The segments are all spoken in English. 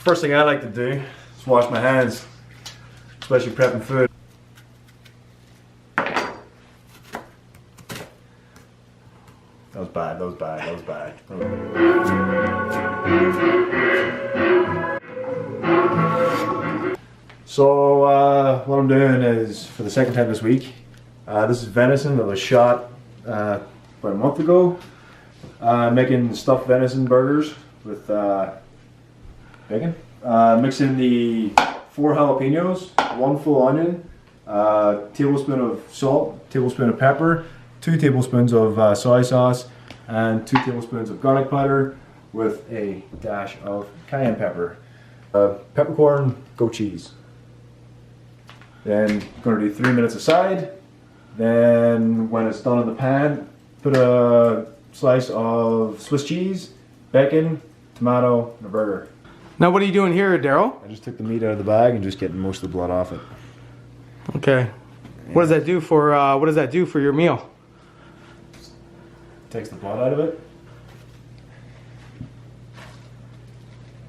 First thing I like to do is wash my hands, especially prepping food. That was bad, that was bad, that was bad. So what I'm doing is, for the second time this week, this is venison that was shot about a month ago. Making stuffed venison burgers with bacon. Mixing the 4 jalapenos, 1 full onion, tablespoon of salt, tablespoon of pepper, 2 tablespoons of soy sauce, and 2 tablespoons of garlic powder with a dash of cayenne pepper. Peppercorn, goat cheese. Then going to do 3 minutes aside. Then when it's done in the pan, put a slice of Swiss cheese, bacon, tomato, and a burger. Now what are you doing here, Daryl? I just took the meat out of the bag and just getting most of the blood off it. Okay. What does that do for your meal? Takes the blood out of it.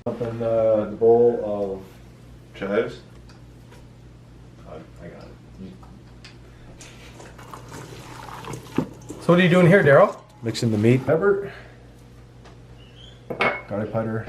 Up in the bowl of chives. I got it. So what are you doing here, Daryl? Mixing the meat, pepper, garlic powder.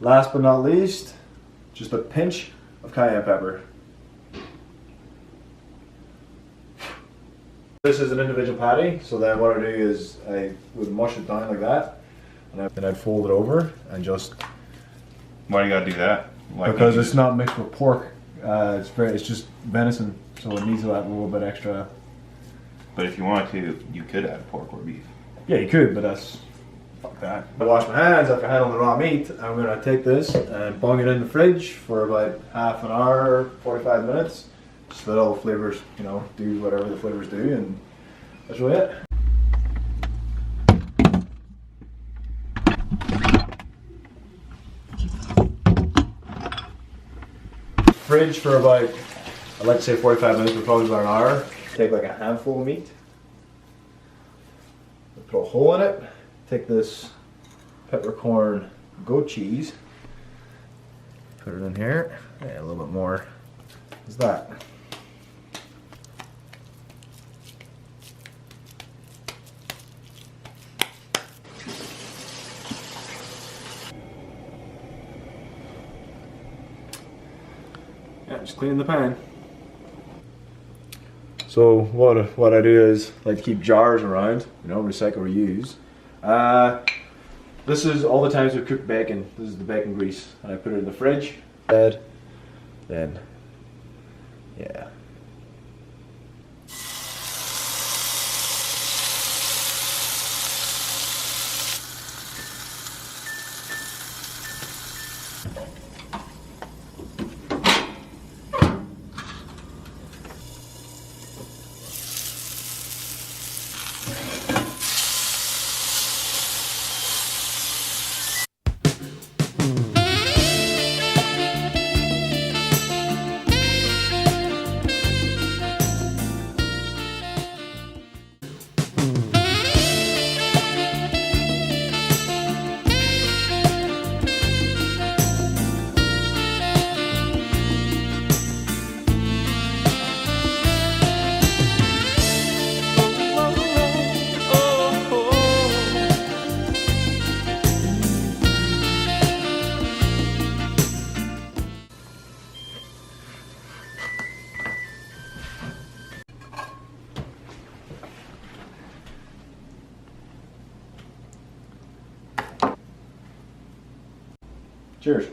Last but not least, just a pinch of cayenne pepper. This is an individual patty, so then what I do is I would mush it down like that, and then I'd fold it over and just. Why do you gotta do that? Like, because it's not mixed with pork. It's just venison, so it needs to have a little bit extra. But if you wanted to, you could add pork or beef. Yeah, you could, but that's. Fuck that. I wash my hands after handling the raw meat. I'm going to take this and bung it in the fridge for about half an hour, 45 minutes. Just let all the flavors, you know, do whatever the flavors do, and that's really it. Fridge for about, I'd like to say 45 minutes, but probably about an hour. Take like a handful of meat. Put a hole in it. Take this peppercorn goat cheese, put it in here, yeah, a little bit more. What's that? Yeah, just clean the pan. So what I do is like to keep jars around, you know, recycle, reuse. This is all the times we've cooked bacon. This is the bacon grease, and I put it in the fridge. Then, yeah. Cheers.